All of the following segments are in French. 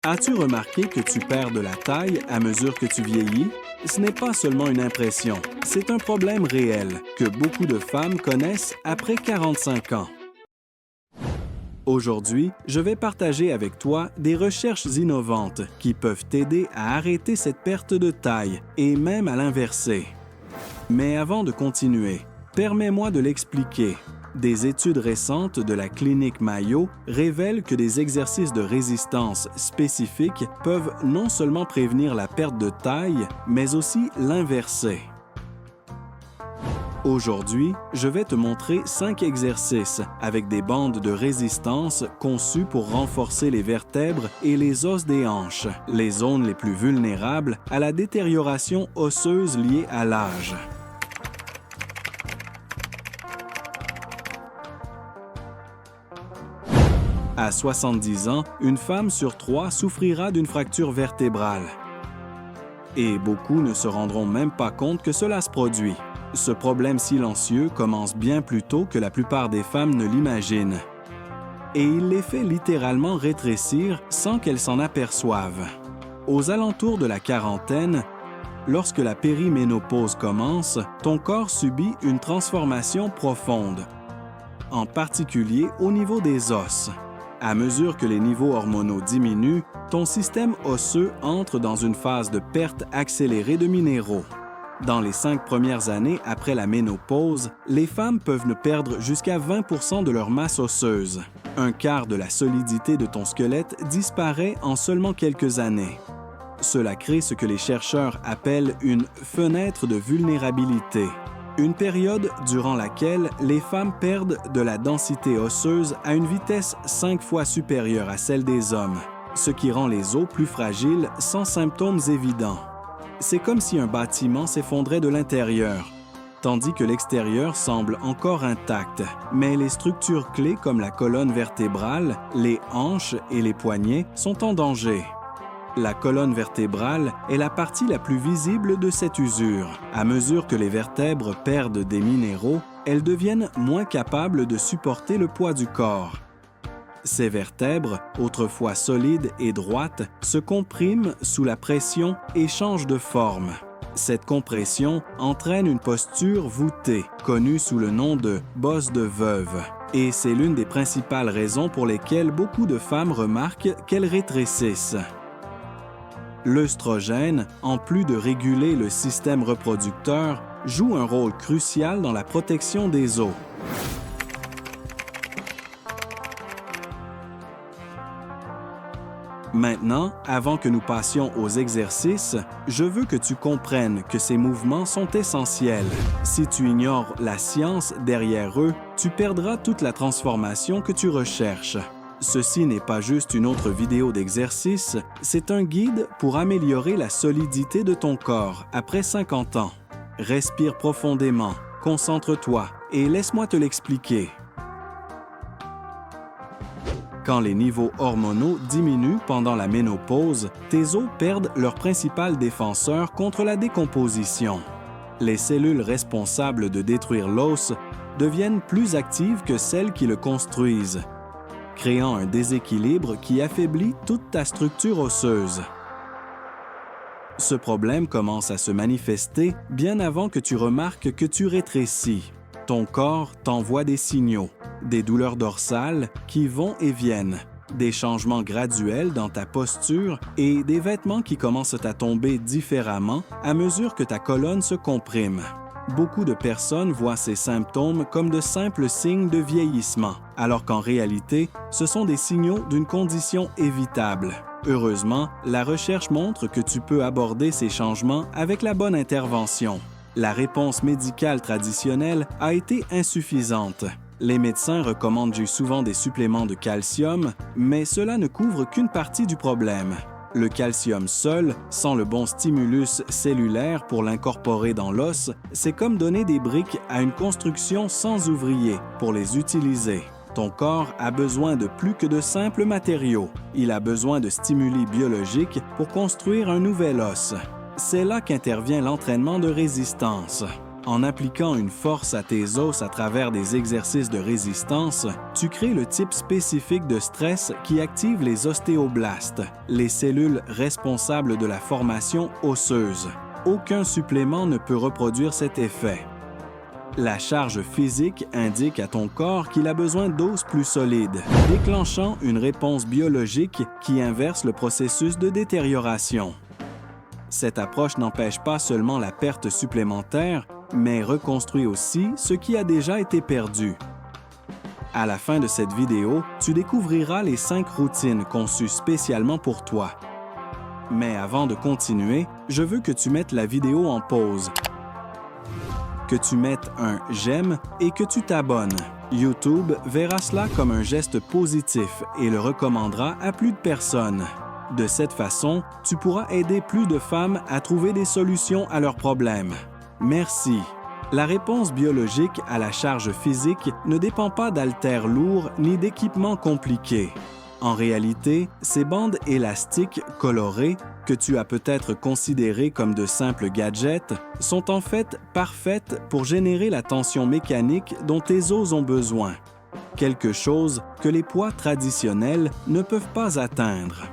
As-tu remarqué que tu perds de la taille à mesure que tu vieillis? Ce n'est pas seulement une impression, c'est un problème réel que beaucoup de femmes connaissent après 45 ans. Aujourd'hui, je vais partager avec toi des recherches innovantes qui peuvent t'aider à arrêter cette perte de taille et même à l'inverser. Mais avant de continuer, permets-moi de l'expliquer. Des études récentes de la clinique Mayo révèlent que des exercices de résistance spécifiques peuvent non seulement prévenir la perte de taille, mais aussi l'inverser. Aujourd'hui, je vais te montrer 5 exercices avec des bandes de résistance conçues pour renforcer les vertèbres et les os des hanches, les zones les plus vulnérables à la détérioration osseuse liée à l'âge. À 70 ans, une femme sur 3 souffrira d'une fracture vertébrale. Et beaucoup ne se rendront même pas compte que cela se produit. Ce problème silencieux commence bien plus tôt que la plupart des femmes ne l'imaginent. Et il les fait littéralement rétrécir sans qu'elles s'en aperçoivent. Aux alentours de la quarantaine, lorsque la périménopause commence, ton corps subit une transformation profonde, en particulier au niveau des os. À mesure que les niveaux hormonaux diminuent, ton système osseux entre dans une phase de perte accélérée de minéraux. Dans les 5 premières années après la ménopause, les femmes peuvent ne perdre jusqu'à 20% de leur masse osseuse. Un quart de la solidité de ton squelette disparaît en seulement quelques années. Cela crée ce que les chercheurs appellent une fenêtre de vulnérabilité. Une période durant laquelle les femmes perdent de la densité osseuse à une vitesse 5 fois supérieure à celle des hommes, ce qui rend les os plus fragiles sans symptômes évidents. C'est comme si un bâtiment s'effondrait de l'intérieur, tandis que l'extérieur semble encore intact, mais les structures clés comme la colonne vertébrale, les hanches et les poignets sont en danger. La colonne vertébrale est la partie la plus visible de cette usure. À mesure que les vertèbres perdent des minéraux, elles deviennent moins capables de supporter le poids du corps. Ces vertèbres, autrefois solides et droites, se compriment sous la pression et changent de forme. Cette compression entraîne une posture voûtée, connue sous le nom de « bosse de veuve ». Et c'est l'une des principales raisons pour lesquelles beaucoup de femmes remarquent qu'elles rétrécissent. L'œstrogène, en plus de réguler le système reproducteur, joue un rôle crucial dans la protection des os. Maintenant, avant que nous passions aux exercices, je veux que tu comprennes que ces mouvements sont essentiels. Si tu ignores la science derrière eux, tu perdras toute la transformation que tu recherches. Ceci n'est pas juste une autre vidéo d'exercice, c'est un guide pour améliorer la solidité de ton corps après 50 ans. Respire profondément, concentre-toi et laisse-moi te l'expliquer. Quand les niveaux hormonaux diminuent pendant la ménopause, tes os perdent leur principal défenseur contre la décomposition. Les cellules responsables de détruire l'os deviennent plus actives que celles qui le construisent, créant un déséquilibre qui affaiblit toute ta structure osseuse. Ce problème commence à se manifester bien avant que tu remarques que tu rétrécis. Ton corps t'envoie des signaux, des douleurs dorsales qui vont et viennent, des changements graduels dans ta posture et des vêtements qui commencent à tomber différemment à mesure que ta colonne se comprime. Beaucoup de personnes voient ces symptômes comme de simples signes de vieillissement, alors qu'en réalité, ce sont des signaux d'une condition évitable. Heureusement, la recherche montre que tu peux aborder ces changements avec la bonne intervention. La réponse médicale traditionnelle a été insuffisante. Les médecins recommandent souvent des suppléments de calcium, mais cela ne couvre qu'une partie du problème. Le calcium seul, sans le bon stimulus cellulaire pour l'incorporer dans l'os, c'est comme donner des briques à une construction sans ouvriers pour les utiliser. Ton corps a besoin de plus que de simples matériaux. Il a besoin de stimuli biologiques pour construire un nouvel os. C'est là qu'intervient l'entraînement de résistance. En appliquant une force à tes os à travers des exercices de résistance, tu crées le type spécifique de stress qui active les ostéoblastes, les cellules responsables de la formation osseuse. Aucun supplément ne peut reproduire cet effet. La charge physique indique à ton corps qu'il a besoin d'os plus solides, déclenchant une réponse biologique qui inverse le processus de détérioration. Cette approche n'empêche pas seulement la perte supplémentaire, mais reconstruit aussi ce qui a déjà été perdu. À la fin de cette vidéo, tu découvriras les 5 routines conçues spécialement pour toi. Mais avant de continuer, je veux que tu mettes la vidéo en pause, que tu mettes un « j'aime » et que tu t'abonnes. YouTube verra cela comme un geste positif et le recommandera à plus de personnes. De cette façon, tu pourras aider plus de femmes à trouver des solutions à leurs problèmes. Merci. La réponse biologique à la charge physique ne dépend pas d'haltères lourds ni d'équipements compliqués. En réalité, ces bandes élastiques colorées, que tu as peut-être considérées comme de simples gadgets, sont en fait parfaites pour générer la tension mécanique dont tes os ont besoin. Quelque chose que les poids traditionnels ne peuvent pas atteindre.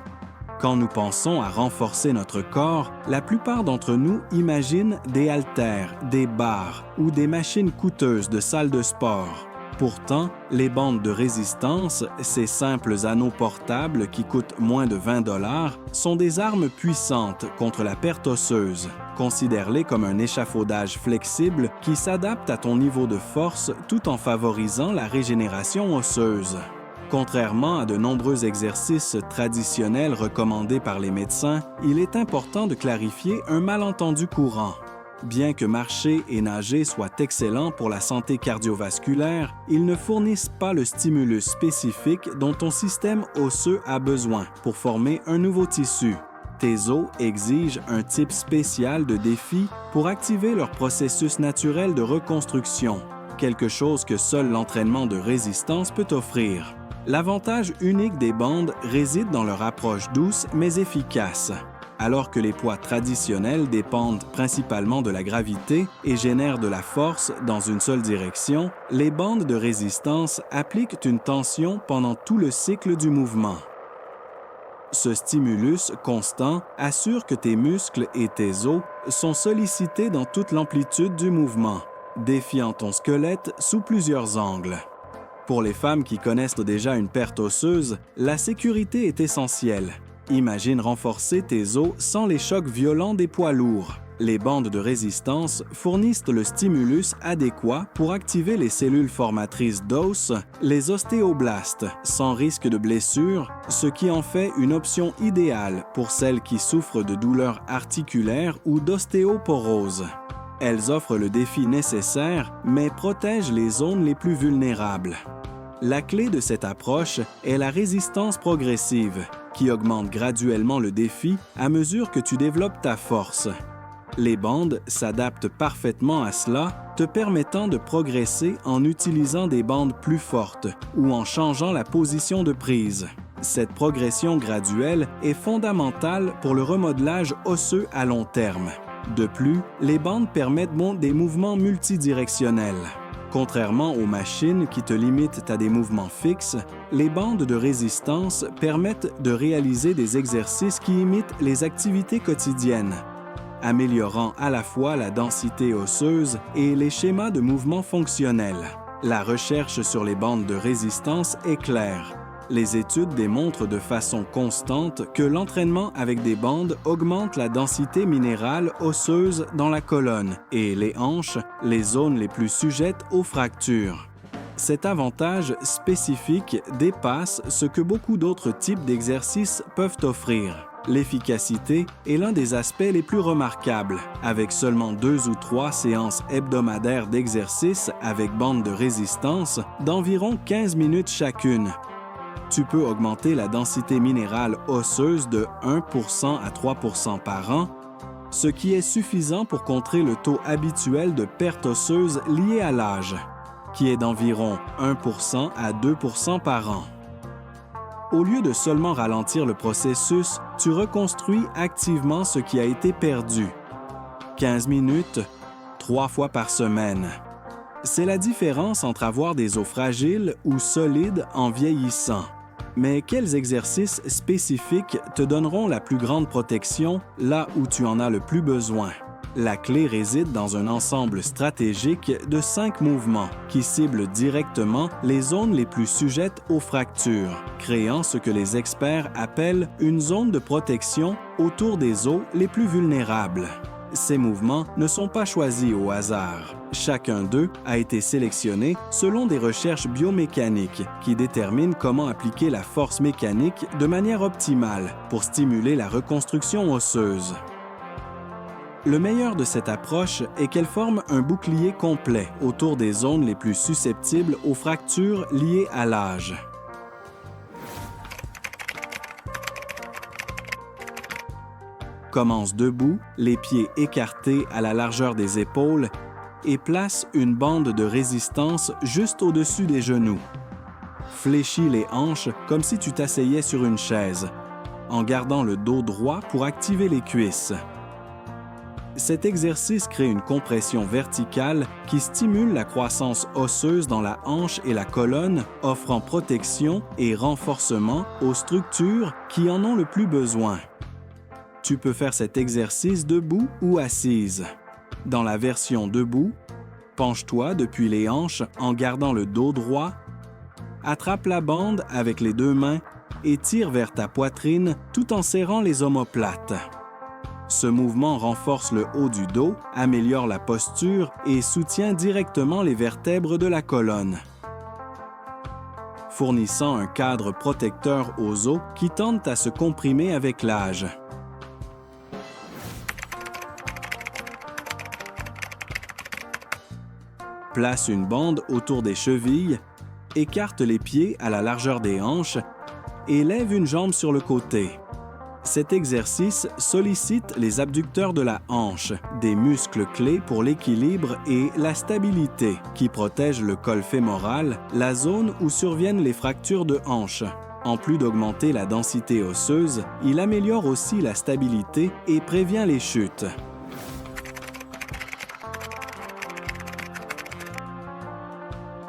Quand nous pensons à renforcer notre corps, la plupart d'entre nous imaginent des haltères, des barres ou des machines coûteuses de salle de sport. Pourtant, les bandes de résistance, ces simples anneaux portables qui coûtent moins de 20 $, sont des armes puissantes contre la perte osseuse. Considère-les comme un échafaudage flexible qui s'adapte à ton niveau de force tout en favorisant la régénération osseuse. Contrairement à de nombreux exercices traditionnels recommandés par les médecins, il est important de clarifier un malentendu courant. Bien que marcher et nager soient excellents pour la santé cardiovasculaire, ils ne fournissent pas le stimulus spécifique dont ton système osseux a besoin pour former un nouveau tissu. Tes os exigent un type spécial de défi pour activer leur processus naturel de reconstruction, quelque chose que seul l'entraînement de résistance peut offrir. L'avantage unique des bandes réside dans leur approche douce mais efficace. Alors que les poids traditionnels dépendent principalement de la gravité et génèrent de la force dans une seule direction, les bandes de résistance appliquent une tension pendant tout le cycle du mouvement. Ce stimulus constant assure que tes muscles et tes os sont sollicités dans toute l'amplitude du mouvement, défiant ton squelette sous plusieurs angles. Pour les femmes qui connaissent déjà une perte osseuse, la sécurité est essentielle. Imagine renforcer tes os sans les chocs violents des poids lourds. Les bandes de résistance fournissent le stimulus adéquat pour activer les cellules formatrices d'os, les ostéoblastes, sans risque de blessure, ce qui en fait une option idéale pour celles qui souffrent de douleurs articulaires ou d'ostéoporose. Elles offrent le défi nécessaire, mais protègent les zones les plus vulnérables. La clé de cette approche est la résistance progressive, qui augmente graduellement le défi à mesure que tu développes ta force. Les bandes s'adaptent parfaitement à cela, te permettant de progresser en utilisant des bandes plus fortes ou en changeant la position de prise. Cette progression graduelle est fondamentale pour le remodelage osseux à long terme. De plus, les bandes permettent des mouvements multidirectionnels. Contrairement aux machines qui te limitent à des mouvements fixes, les bandes de résistance permettent de réaliser des exercices qui imitent les activités quotidiennes, améliorant à la fois la densité osseuse et les schémas de mouvement fonctionnels. La recherche sur les bandes de résistance est claire. Les études démontrent de façon constante que l'entraînement avec des bandes augmente la densité minérale osseuse dans la colonne et les hanches, les zones les plus sujettes aux fractures. Cet avantage spécifique dépasse ce que beaucoup d'autres types d'exercices peuvent offrir. L'efficacité est l'un des aspects les plus remarquables, avec seulement 2 ou 3 séances hebdomadaires d'exercice avec bandes de résistance d'environ 15 minutes chacune. Tu peux augmenter la densité minérale osseuse de 1% à 3% par an, ce qui est suffisant pour contrer le taux habituel de perte osseuse lié à l'âge, qui est d'environ 1% à 2% par an. Au lieu de seulement ralentir le processus, tu reconstruis activement ce qui a été perdu. 15 minutes, 3 fois par semaine. C'est la différence entre avoir des os fragiles ou solides en vieillissant. Mais quels exercices spécifiques te donneront la plus grande protection là où tu en as le plus besoin? La clé réside dans un ensemble stratégique de 5 mouvements qui ciblent directement les zones les plus sujettes aux fractures, créant ce que les experts appellent une zone de protection autour des os les plus vulnérables. Ces mouvements ne sont pas choisis au hasard. Chacun d'eux a été sélectionné selon des recherches biomécaniques qui déterminent comment appliquer la force mécanique de manière optimale pour stimuler la reconstruction osseuse. Le meilleur de cette approche est qu'elle forme un bouclier complet autour des zones les plus susceptibles aux fractures liées à l'âge. Commence debout, les pieds écartés à la largeur des épaules et place une bande de résistance juste au-dessus des genoux. Fléchis les hanches comme si tu t'asseyais sur une chaise, en gardant le dos droit pour activer les cuisses. Cet exercice crée une compression verticale qui stimule la croissance osseuse dans la hanche et la colonne, offrant protection et renforcement aux structures qui en ont le plus besoin. Tu peux faire cet exercice debout ou assise. Dans la version debout, penche-toi depuis les hanches en gardant le dos droit, attrape la bande avec les 2 mains et tire vers ta poitrine tout en serrant les omoplates. Ce mouvement renforce le haut du dos, améliore la posture et soutient directement les vertèbres de la colonne, fournissant un cadre protecteur aux os qui tendent à se comprimer avec l'âge. Place une bande autour des chevilles, écarte les pieds à la largeur des hanches et lève une jambe sur le côté. Cet exercice sollicite les abducteurs de la hanche, des muscles clés pour l'équilibre et la stabilité, qui protègent le col fémoral, la zone où surviennent les fractures de hanche. En plus d'augmenter la densité osseuse, il améliore aussi la stabilité et prévient les chutes.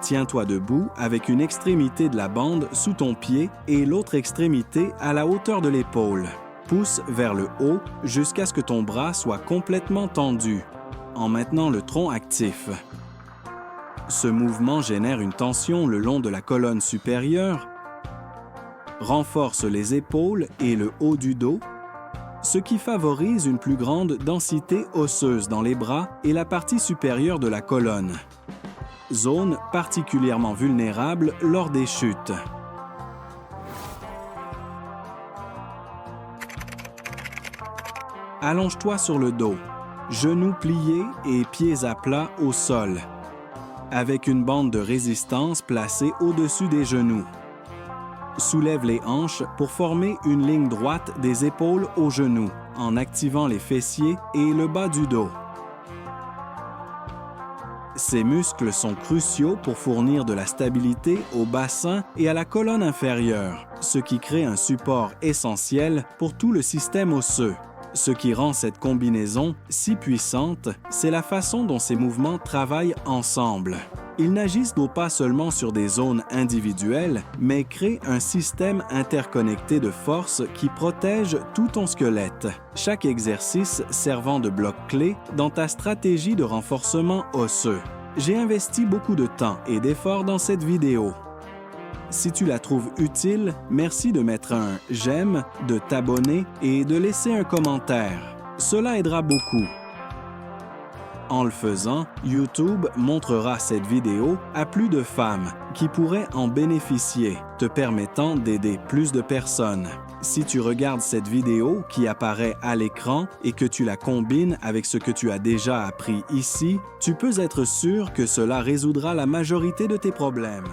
Tiens-toi debout avec une extrémité de la bande sous ton pied et l'autre extrémité à la hauteur de l'épaule. Pousse vers le haut jusqu'à ce que ton bras soit complètement tendu, en maintenant le tronc actif. Ce mouvement génère une tension le long de la colonne supérieure, renforce les épaules et le haut du dos, ce qui favorise une plus grande densité osseuse dans les bras et la partie supérieure de la colonne. Zone particulièrement vulnérable lors des chutes. Allonge-toi sur le dos, genoux pliés et pieds à plat au sol, avec une bande de résistance placée au-dessus des genoux. Soulève les hanches pour former une ligne droite des épaules aux genoux, en activant les fessiers et le bas du dos. Ces muscles sont cruciaux pour fournir de la stabilité au bassin et à la colonne inférieure, ce qui crée un support essentiel pour tout le système osseux. Ce qui rend cette combinaison si puissante, c'est la façon dont ces mouvements travaillent ensemble. Ils n'agissent donc pas seulement sur des zones individuelles, mais créent un système interconnecté de force qui protège tout ton squelette, chaque exercice servant de bloc clé dans ta stratégie de renforcement osseux. J'ai investi beaucoup de temps et d'efforts dans cette vidéo. Si tu la trouves utile, merci de mettre un « j'aime », de t'abonner et de laisser un commentaire. Cela aidera beaucoup. En le faisant, YouTube montrera cette vidéo à plus de femmes qui pourraient en bénéficier, te permettant d'aider plus de personnes. Si tu regardes cette vidéo qui apparaît à l'écran et que tu la combines avec ce que tu as déjà appris ici, tu peux être sûr que cela résoudra la majorité de tes problèmes.